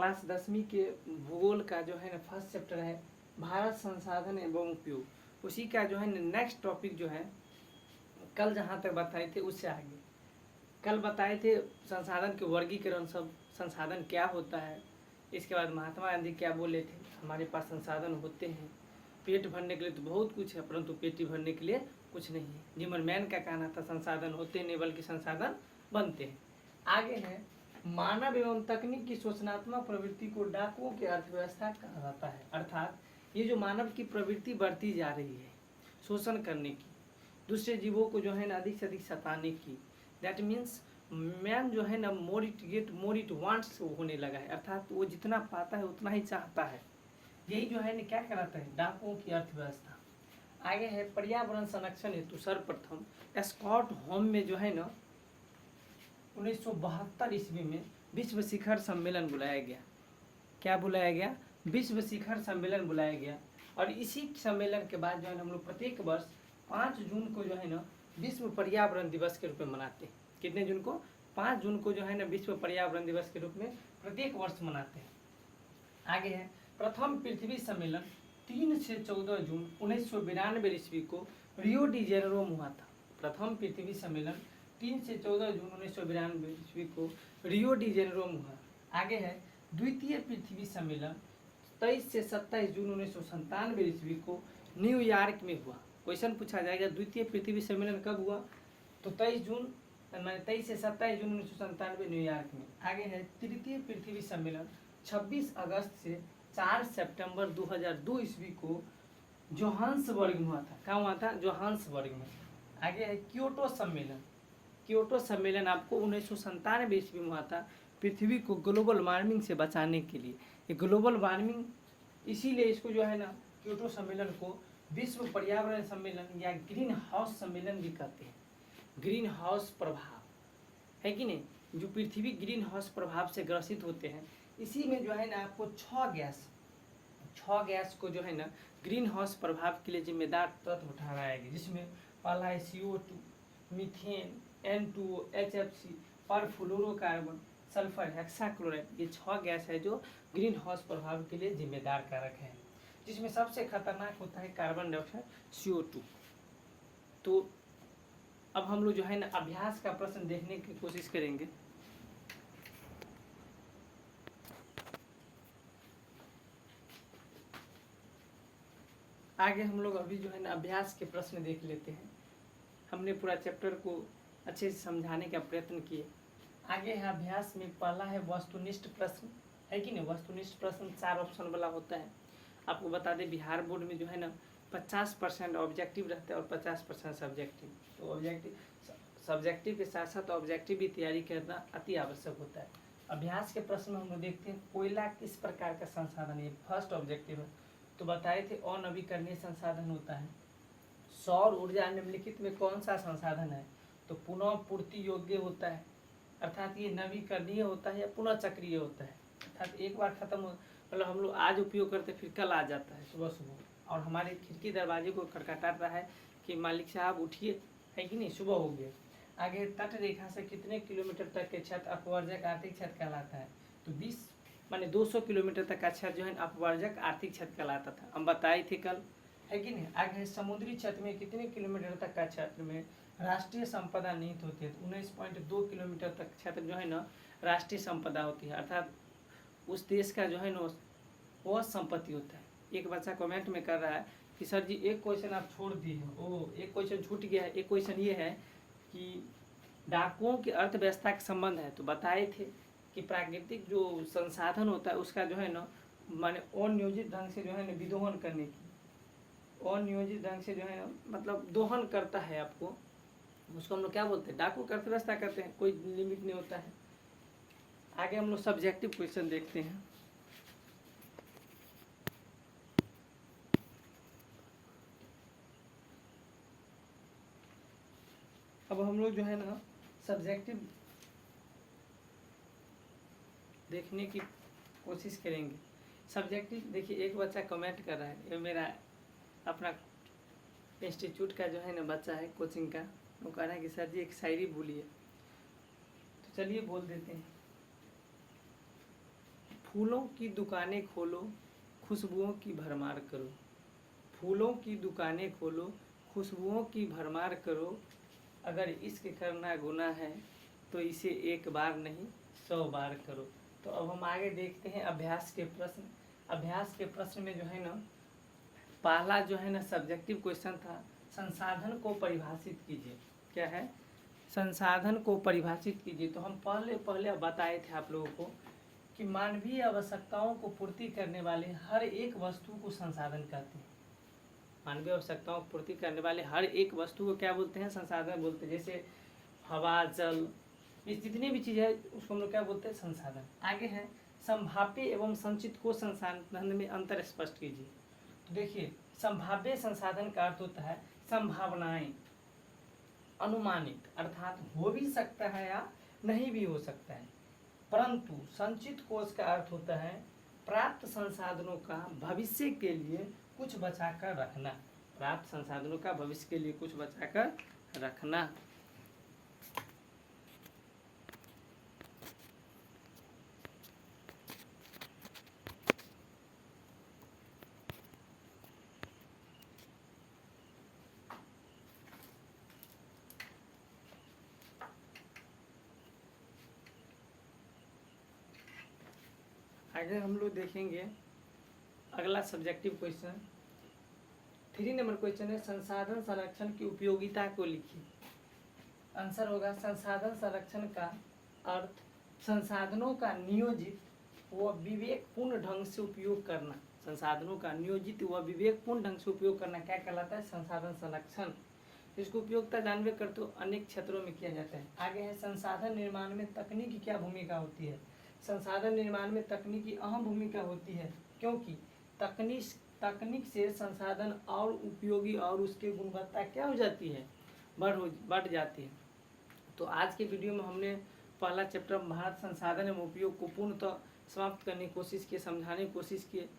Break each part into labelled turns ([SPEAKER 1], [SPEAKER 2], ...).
[SPEAKER 1] Class 10वीं के भूगोल का जो है ना फर्स्ट चैप्टर है भारत संसाधन एवं उपयोग। उसी का जो है ना नेक्स्ट टॉपिक जो है कल जहाँ तक बताए थे उससे आगे। कल बताए थे संसाधन के वर्गीकरण, सब संसाधन क्या होता है। इसके बाद महात्मा गांधी क्या बोले थे, हमारे पास संसाधन होते हैं, पेट भरने के लिए तो बहुत कुछ है परंतु पेट भरने के लिए कुछ नहीं है। जिमरमैन का कहना था संसाधन होते नहीं बल्कि संसाधन बनते हैं। आगे है मानव एवं तकनीक की शोषणात्मक प्रवृत्ति को डाकुओं की अर्थव्यवस्था कहा जाता है। अर्थात ये जो मानव की प्रवृत्ति बढ़ती जा रही है शोषण करने की, दूसरे जीवों को जो है ना अधिक से अधिक सताने की, दैट मीन्स मैन जो है ना more it get more it wants होने लगा है। अर्थात वो जितना पाता है उतना ही चाहता है। यही जो है ना क्या कराता है, डाकुओं की अर्थव्यवस्था। आगे है पर्यावरण संरक्षण हेतु सर्वप्रथम स्कॉट होम में जो है ना 1972 ईस्वी में विश्व शिखर सम्मेलन बुलाया गया। क्या बुलाया गया? विश्व शिखर सम्मेलन बुलाया गया। और इसी सम्मेलन के बाद जो है हम लोग प्रत्येक वर्ष 5 जून को जो है ना विश्व पर्यावरण दिवस के रूप में मनाते हैं। कितने जून को? 5 जून को जो है ना विश्व पर्यावरण दिवस के रूप में प्रत्येक वर्ष मनाते हैं। आगे है प्रथम पृथ्वी सम्मेलन 3 से 14 जून 1992 ईस्वी को रियो डी जेनेरो में हुआ था। प्रथम पृथ्वी सम्मेलन 3 से 14 जून 1992 ईस्वी को रियो डी जेनेरो में हुआ। आगे है द्वितीय पृथ्वी सम्मेलन 23 से 27 जून 1997 ईस्वी को न्यूयॉर्क में हुआ। क्वेश्चन पूछा जाएगा द्वितीय पृथ्वी सम्मेलन कब हुआ, तो 23 से 27 जून 1997 न्यूयॉर्क में। आगे है तृतीय पृथ्वी सम्मेलन 26 अगस्त से 4 सितंबर 2002 ईस्वी को जोहान्सबर्ग में हुआ था। कहाँ हुआ था? जोहान्सबर्ग में। आगे है क्योटो सम्मेलन। क्योटो सम्मेलन आपको 1997 ईस्वी में हुआ था, पृथ्वी को ग्लोबल वार्मिंग से बचाने के लिए। ये ग्लोबल वार्मिंग इसीलिए इसको जो है ना क्योटो सम्मेलन को विश्व पर्यावरण सम्मेलन या ग्रीन हाउस सम्मेलन भी कहते हैं। ग्रीन हाउस प्रभाव है कि नहीं, जो पृथ्वी ग्रीन हाउस प्रभाव से ग्रसित होते हैं, इसी में जो है ना आपको 6 गैस को जो है ना ग्रीन हाउस प्रभाव के लिए जिम्मेदार तत्व ठहराया गया, जिसमें पहला है CO2, methane, N2O, HFC, perfluorocarbon, sulphur hexachloride. ये 6 गैस है जो ग्रीन हाउस प्रभाव के लिए जिम्मेदार कारक है, जिसमें सबसे खतरनाक होता है कार्बन डाइऑक्साइड CO2। तो अब हम लोग जो है ना अभ्यास का प्रश्न देखने की कोशिश करेंगे। आगे हम लोग अभी जो है ना अभ्यास के प्रश्न देख लेते हैं। हमने पूरा चैप्टर को अच्छे से समझाने का प्रयत्न किए। आगे है अभ्यास में पहला है वस्तुनिष्ठ प्रश्न, है कि नहीं। वस्तुनिष्ठ प्रश्न 4 ऑप्शन वाला होता है। आपको बता दें बिहार बोर्ड में जो है ना 50% ऑब्जेक्टिव रहता है और 50% सब्जेक्टिव। तो सब्जेक्टिव के साथ साथ ऑब्जेक्टिव भी तैयारी करना अति आवश्यक होता है। अभ्यास के प्रश्न में हम लोग देखते हैं कोयला किस प्रकार का संसाधन है, फर्स्ट ऑब्जेक्टिव है। तो बताए थे अनवीकरणीय संसाधन होता है। सौर ऊर्जा निम्नलिखित में कौन सा संसाधन है, तो पुनः पूर्ति योग्य होता है, अर्थात ये नवीकरणीय होता है या पुनः चक्रीय होता है। अर्थात एक बार खत्म हो, मतलब हम लोग आज उपयोग करते फिर कल आ जाता है सुबह सुबह, और हमारे खिड़की दरवाजे को खटखटा रहा है कि मालिक साहब उठिए, है कि नहीं, सुबह हो गया। आगे तट रेखा से कितने किलोमीटर तक के क्षेत्र अपवर्जक आर्थिक क्षेत्र कहलाता है, तो 200 किलोमीटर तक का क्षेत्र जो है अपवर्जक आर्थिक क्षेत्र कहलाता था, हम बताए थे कल, है कि नहीं। आगे समुद्री क्षेत्र में कितने किलोमीटर तक का क्षेत्र में राष्ट्रीय संपदा निहित होती है, तो 19.2 किलोमीटर तक क्षेत्र जो है ना राष्ट्रीय संपदा होती है, अर्थात उस देश का जो है ना वह संपत्ति होता है। एक बच्चा कमेंट में कर रहा है कि सर जी एक क्वेश्चन आप छोड़ दिए हैं, एक क्वेश्चन छूट गया है। एक क्वेश्चन ये है कि डाकुओं की अर्थव्यवस्था का संबंध है, तो बताए थे कि प्राकृतिक जो संसाधन होता है उसका जो है ना माने अनियोजित ढंग से जो है ना विदोहन करने की, अनियोजित ढंग से जो है ना मतलब दोहन करता है आपको, उसको हम लोग क्या बोलते हैं, डाकू की अर्थव्यवस्था करते हैं, कोई लिमिट नहीं होता है। आगे हम लोग सब्जेक्टिव क्वेश्चन देखते हैं। अब हम लोग जो है ना सब्जेक्टिव देखने की कोशिश करेंगे। सब्जेक्टिव देखिए, एक बच्चा कमेंट कर रहा है, ये मेरा अपना इंस्टीट्यूट का जो है ना बच्चा है कोचिंग का, वो कह रहा है कि सर जी एक शायरी बोलिए, तो चलिए बोल देते हैं। फूलों की दुकानें खोलो, खुशबुओं की भरमार करो। फूलों की दुकानें खोलो, खुशबुओं की भरमार करो। अगर इश्क करना गुनाह है तो इसे एक बार नहीं 100 बार करो। तो अब हम आगे देखते हैं अभ्यास के प्रश्न। अभ्यास के प्रश्न में जो है ना, पहला जो है ना सब्जेक्टिव क्वेश्चन था, संसाधन को परिभाषित कीजिए। क्या है? संसाधन को परिभाषित कीजिए। तो हम पहले बताए थे आप लोगों को कि मानवीय आवश्यकताओं को पूर्ति करने वाले हर एक वस्तु को संसाधन कहते हैं। मानवीय आवश्यकताओं को पूर्ति करने वाले हर एक वस्तु को क्या बोलते हैं? संसाधन बोलते हैं। जैसे हवा, जल, ये जितनी भी चीज़ है उसको हम लोग क्या बोलते हैं? संसाधन। आगे है संभाव्य एवं संचित को संसाधन में अंतर स्पष्ट कीजिए। तो देखिए, संभाव्य संसाधन का अर्थ होता है संभावनाएं, अनुमानित, अर्थात हो भी सकता है या नहीं भी हो सकता है। परंतु संचित कोष का अर्थ होता है प्राप्त संसाधनों का भविष्य के लिए कुछ बचाकर रखना। प्राप्त संसाधनों का भविष्य के लिए कुछ बचाकर रखना। आगे हम लोग देखेंगे अगला सब्जेक्टिव क्वेश्चन। 3 नंबर क्वेश्चन है संसाधन संरक्षण की उपयोगिता को लिखिए। आंसर होगा संसाधन संरक्षण का अर्थ संसाधनों का नियोजित व विवेकपूर्ण ढंग से उपयोग करना। संसाधनों का नियोजित व विवेकपूर्ण ढंग से उपयोग करना क्या कहलाता है? संसाधन संरक्षण। इसको उपयोगिता जानवे कर तो अनेक क्षेत्रों में किया जाता है। आगे है संसाधन निर्माण में तकनीक की क्या भूमिका होती है? संसाधन निर्माण में तकनीक की अहम भूमिका होती है, क्योंकि तकनीक से संसाधन और उपयोगी और उसकी गुणवत्ता क्या हो जाती है? बढ़ जाती है। तो आज के वीडियो में हमने पहला चैप्टर भारत संसाधन एवं उपयोग को पूर्णतः समाप्त करने की कोशिश की, समझाने की कोशिश की।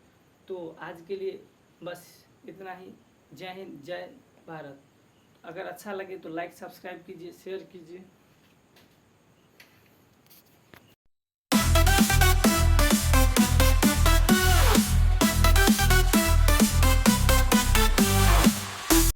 [SPEAKER 1] तो आज के लिए बस इतना ही। जय हिंद, जय भारत। अगर अच्छा लगे तो लाइक, सब्सक्राइब कीजिए, शेयर कीजिए।